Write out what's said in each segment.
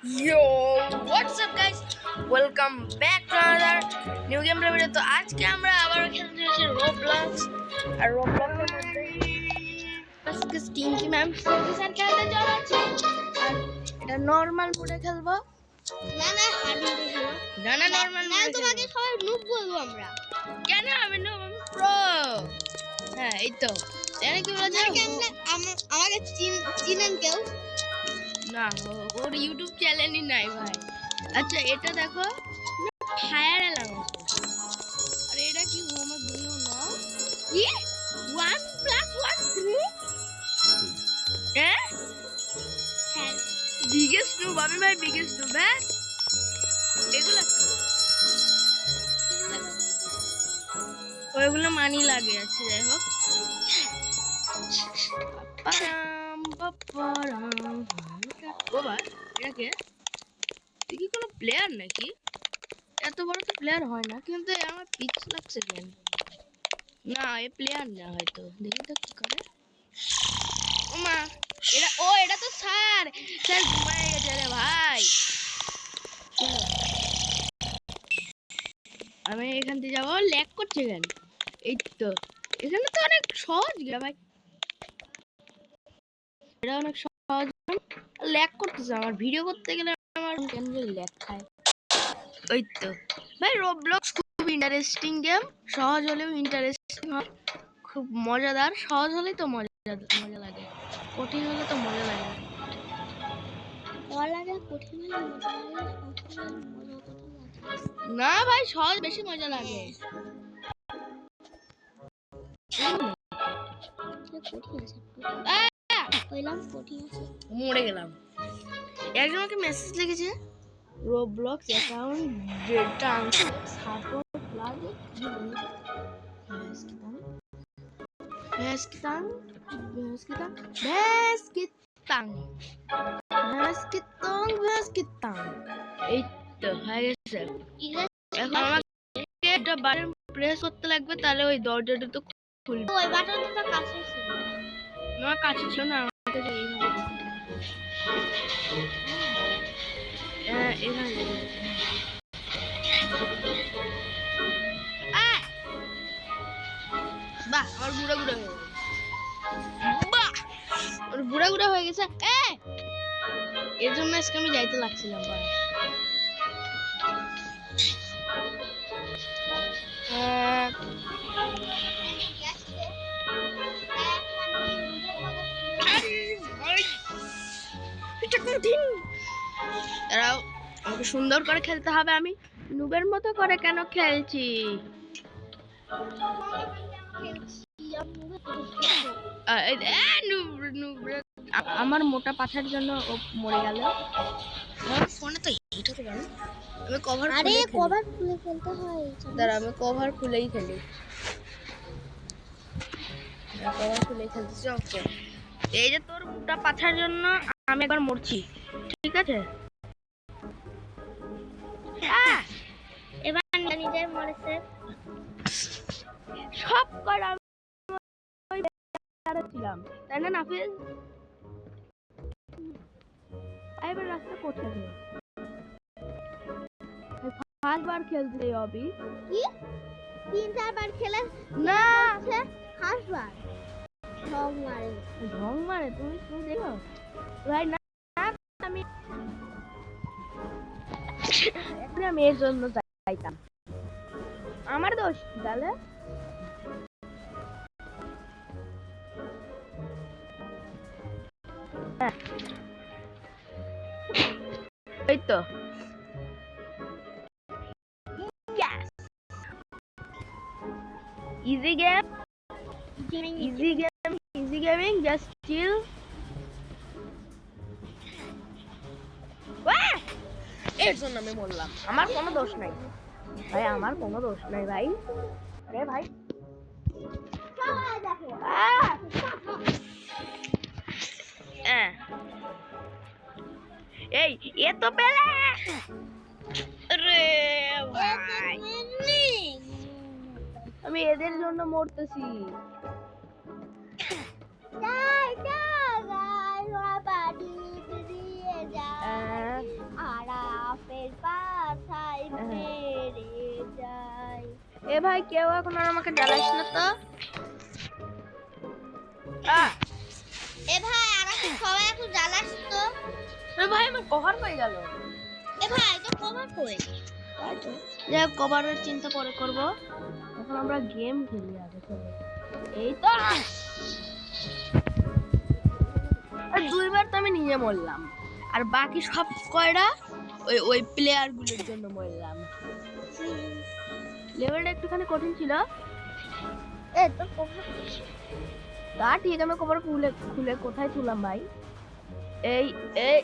Yo, what's up guys? Welcome back to another new game video. তো আজকে আমরা আবার খেলতে যাচ্ছি Roblox আর Roblox এর মধ্যে আজকে স্টিংকি ম্যাম স্যার খেলতে যাচ্ছি আর এটা নরমাল মোডে খেলবো না হার্ড মোডে খেলবো না নরমাল মোডে তোমাকে সবাই নুব বলবো আমরা কেন আমি নুব আমি প্রো হ্যাঁ এই তো এর কি বলা যায় আমাকে চিনেন কেউ না ওর ইউটিউব চ্যানেলই নাই ভাই আচ্ছা এটা দেখো ফায়ার অ্যালার্ম আরে এটা কি হোমওয়ার্ক দিও না কি 1 + 1 3 হ্যাঁ বিগেস্ট নুব আমি ভাই বিগেস্ট নুব হ্যাঁ এগুলো ওইগুলো মানি লাগে আছে যাই হোক বাবা এটা কে তুই কি কোনো প্লেয়ার নাকি এত বড় তো প্লেয়ার হয় না কিন্তু আমার পিচ লাগছে কেন না এ প্লেয়ার না হয়তো দেখি তো কি করে ওমা এটা তো স্যার ঘুমায় গেছে রে ভাই আমি এখান থেকে যাবো ল্যাগ করছে কেন এই তো এখানে তো অনেক সহজ গেল ভাই এটা অনেক সহজ ল্যাগ করতেছে আমার ভিডিও করতে গেলে আমার কেন ল্যাগ খায় ওই তো ভাই রোবলক্স খুব ইন্টারেস্টিং গেম সহজ হলেও ইন্টারেস্টিং হয় খুব মজাদার সহজ হলেই তো মজা লাগে কঠিন হলে তো মজা লাগে না ভাই সহজ বেশি মজা লাগে মরে গেলাম একজন আমাকে মেসেজ লিখেছে Roblox account data support লাগে এই তো হয়ে গেছে এখন আমাকে এটা বাটন প্রেস করতে লাগবে তাহলে ওই দরজাটা তো খুলবে ওই বাটনটা কাছে ছিল না কাছে ছিল না আমাকে এইভাবে এখানে বাহ আর গুড়া হয়ে গেছে এর জন্য আজকে আমি যাইতে লাগছিলাম তারাও আমাকে সুন্দর করে খেলতে হবে আমি নুবের মতো করে কেন খেলছি আমার মোটা পাঠার জন্য ও মরে গেল আমার ফোনে তো হিট হতে পারে আমি কভার খুলে খেলতে হয় দাঁড়া আমি কভার খুলেই খেলি কভার খুলেই খেলতেছি ওকে এই যে তোর মোটা পাঠার জন্য আমি একবার মরছি ঠিক আছে এবার নিজের মরেছে সব করা ছিলাম তাই না নাফিজ এবার রাস্তা কোথায় ফার্স্টবার খেলতে হবে কি 3-4 বার খেলে না আছে ফার্স্টবার ঢং মারে তুমি দেখো ভাই না আমি এর জন্য চাইতাম আমার দোষ তাহলে এই তো easy gaming just chill এর জন্য আমি বললাম আমার কোনো দোষ নাই ভাই আমার কোনো দোষ নাই ভাই আরে ভাই এই এ তো পেলে রে ভাই আমি এদের জন্য মরতেছি এ ভাই কেউ এখন আর আমাকে জ্বালাইস না তো। এ ভাই আর কি সবাই একটু জ্বালাস তো। এ ভাই আমার কভার পেয়ে গেল। এ ভাই তো কভার কই? তাই তো যাই কভারের চিন্তা পরে করব, এখন আমরা গেম খেলি আগে চলো। এই তো আর দুইবার তো আমি নিজে মরলাম, আর বাকি সব কয়টা ওই ওই প্লেয়ার গুলোর জন্য মরলাম। লেভেলটা একটুখানি কঠিন ছিল। এ তো কভার তা ঠিক, আমি কভার খুলে খুলে কোথায় তুললাম ভাই? এই এই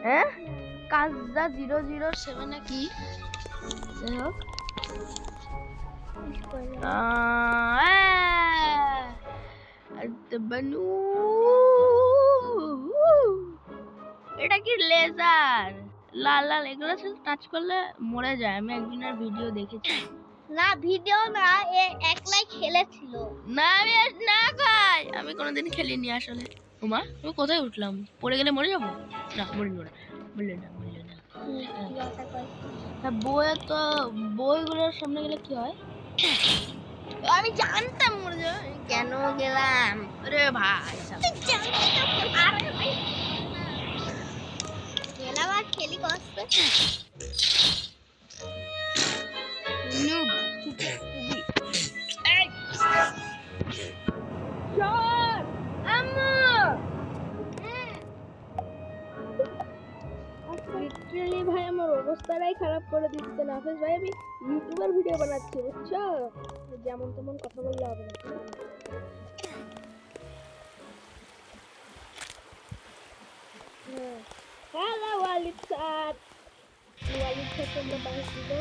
হ্যাঁ কাজটা 007 নাকি যাই হোক। বানু এটা কি লেজার লাল লাল, এগুলো টাচ করলে মরে যায়। আমি একদিনের ভিডিও দেখেছি। না ভিডিও না, এ একলাই খেলেছিল। না আমি না খাই, আমি কোনোদিন খেলিনি আসলে। ওমা আমি কোথায় উঠলাম? পড়ে গেলে মরে যাবো? না মরিল না, মরলে না, মরলে না। হ্যাঁ বই তো, বইগুলোর সামনে গেলে কি হয়? আমি জানতাম মরে যাবে, কেন গেলাম? আরে ভাই খেলাম আর খেলি কষ্ট। লিটারালি ভাই আমার অবস্থাটাই খারাপ করে দিচ্ছে নাফিস ভাই। আমি ইউটিউবার ভিডিও বানাচ্ছি বুঝছো, যেমন তেমন কথা বললে হবে না। Hello Walid sir, Walid sir তোমরা বাস দিবো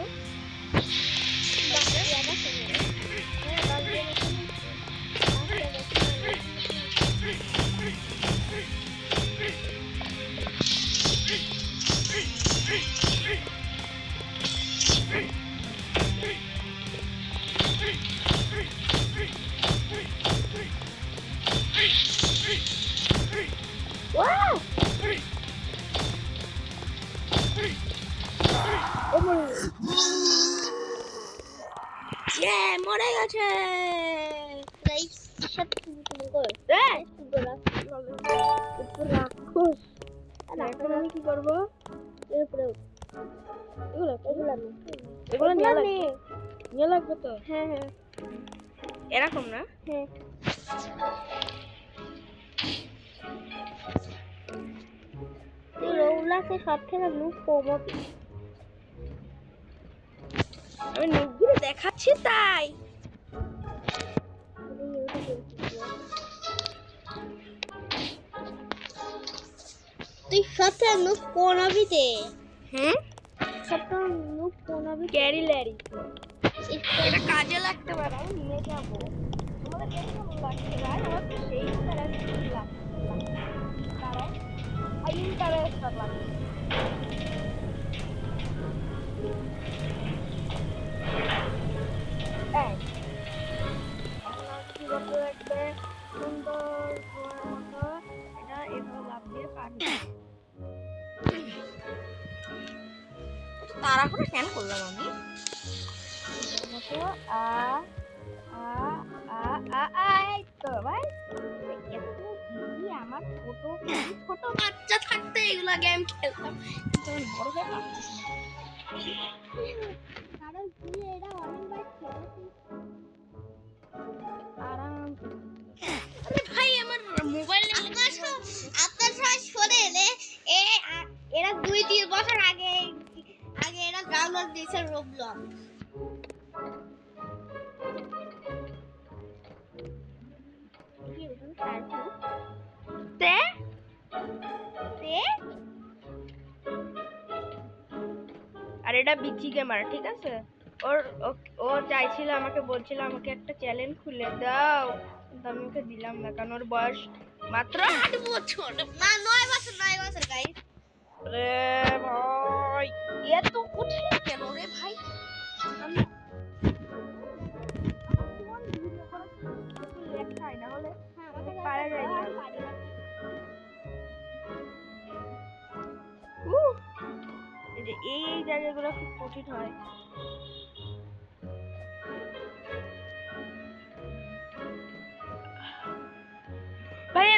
মরে গেছে। রাক্ষস, এখন আমি কি করবো? এগুলো নিয়ে লাগবে তো। হ্যাঁ হ্যাঁ এরকম না? হ্যাঁ রৌলাকে সব থেকে মুখ কমাবি। আমি নুকগুলো দেখাচ্ছি তাই। তুই সব থেকে মুখ কমাবি তে। হুম সব থেকে মুখ কমাবি। ক্যারি ল্যারি এটা কাজে লাগতে পারে, আমি নিয়ে যাবো। তোমাদের দেখে কেমন লাগছে ভাই? আমার তো সেই ইন্টারেস্টিং লাগছে। ইন্টারেস্ট লাগছে। কি করতে লাগবে? সুন্দর মতো এটা এভাবে লাভ দিয়ে পার তারা করে কেন করলাম আমি? মতো আ আ আ আ আ এই তো ভাই এত ইজি। আমার ছোট ছোট বাচ্চা থাকতে এগুলা গেম খেলতাম, কিন্তু আমি বড় হয়ে পারতেছি না। কারণ তুই এটা অনেকবার খেলেছিস। আরাম। আরে ভাই আমার মোবাইল আপনার সব শোনেন, এরা 2-3 বছর আগে এরা ডাউনলোড দিয়েছে রোবলক্স। তে আর এটা বিচি গেমার, ঠিক আছে? ও চাইছিল, আমাকে বলছিল আমাকে একটা চ্যালেঞ্জ খুলে দাও, কিন্তু আমি ওকে দিলাম না, কারণ ওর বয়স মাত্র 8 বছর। না 9 বছর গাইস। রে ভাই এত কঠিন কেন রে ভাই? আমি কোন ভিডিও করা একটু লেখাই না হলে পারা যায় না। এই যে এই জায়গাগুলো খুব কঠিন হয়।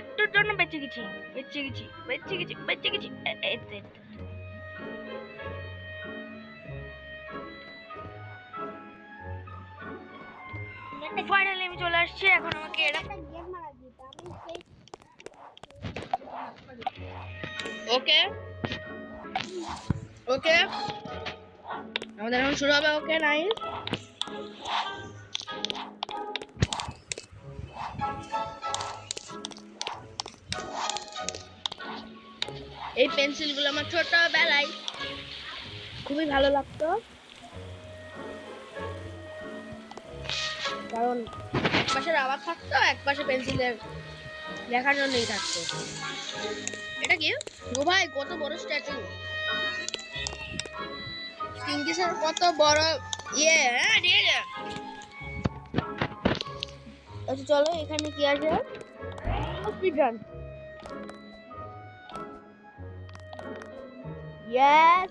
একটুর জন্য বেঁচে গেছি। ফাইনালি আমি চলে আসছি। এখন আমাকে এটা গেম মারা দিতে আমি সেই ওকে ওকে আমাদের এখন শুরু হবে। Okay nice. এই পেন্সিলগুলো আমার ছোটবেলায় খুবই ভালো লাগতো, কারণ এক পাশে রাবার থাকতো, এক পাশে পেন্সিলের লেখার জন্যই থাকতো। এটা কি গো ভাই, কত বড় স্ট্যাচু! স্টিংকিসের কত বড় ইয়ে। হ্যাঁ ঠিক আছে, আচ্ছা চলো এখানে কি আছে। স্পিডরান। ইয়েস।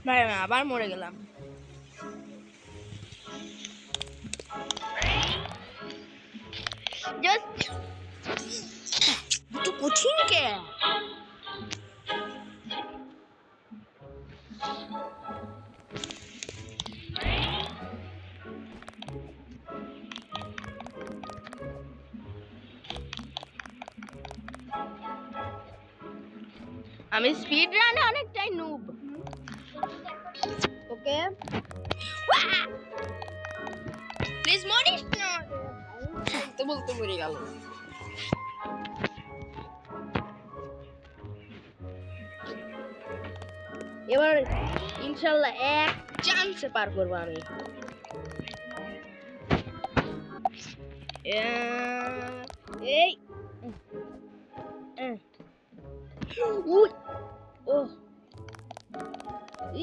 ভাই আমি আবার মরে গেলাম। তো কঠিন কে? আমি স্পিড রানে অনেকটাই নুব। ওকে প্লিজ মরিস না। বলতে বলতে মরে গেল। এবার ইনশাল্লাহ এক চান্সে পার করবো আমি। এই উই ও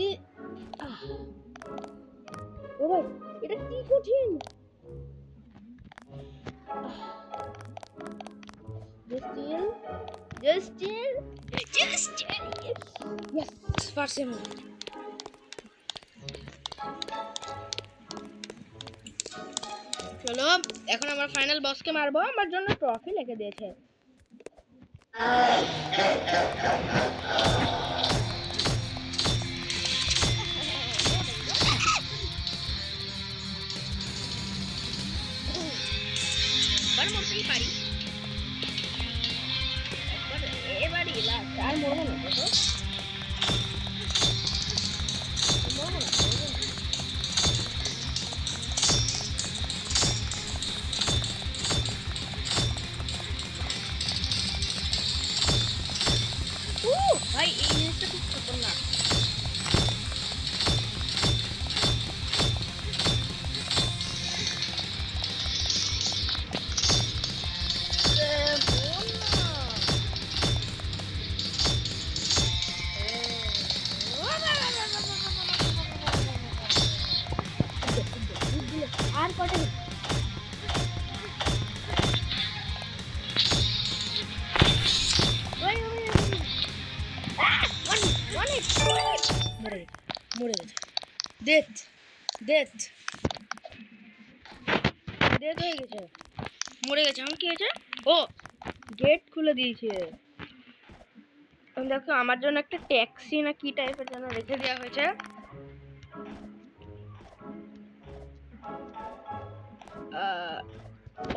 ই ও ভাই এটা কি কঠিন। Just chill. Yes, পারছি আমি। চলো এখন আমার ফাইনাল বসকে মারবো। আমার জন্য ট্রফি লিখে দিয়েছে। এবার মরতেই পারি, এবারই লাস্ট। আর মরবো না, দেখো মরবো না। ভাই এই জিনিসটা খুব খতরনাক। আর কটা মরে গেছে। ডেথ ডেথ ডেথ হয়ে গেছে, মরে গেছে। আমার কি হয়েছে? ও গেট খুলে দিয়েছে। দেখো আমার জন্য একটা ট্যাক্সি না কি টাইপের জন্য রেখে দেওয়া হয়েছে।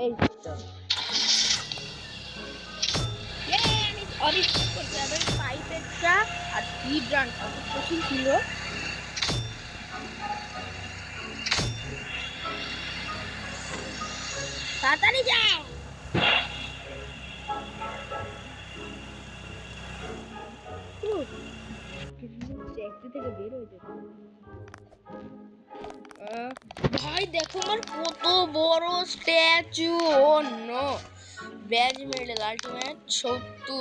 এই তো আমি অবিশ্বাস করতে হবে। পাইপেরটা আর স্পিড রানটা খুব কঠিন ছিল। তাড়াতাড়ি যাও। ট্যাক্সি থেকে বের হয়ে যেত। ভাই দেখো আমার কত বড় স্ট্যাচু। ও নো, ব্যাজ মেডেল আলটিমেট 70।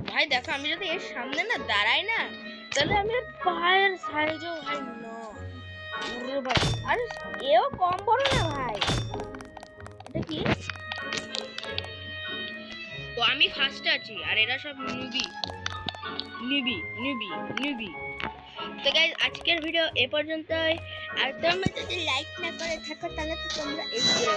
ভাই দেখো আমি যদি এর সামনে না দাঁড়াই না, তাহলে আমি আর পায়ের সাইজও ভাই না। ভাই আরে এও কম বড় না ভাই। এটা কি? তো আমি ফার্স্টে আছি আর এরা সব নিবি নিবি নিবি নিবি। তো গাইজ আজকের ভিডিও এ পর্যন্তই। আর তোমরা যদি লাইক না করে থাকো তাহলে তো তোমরা এই ভিডিও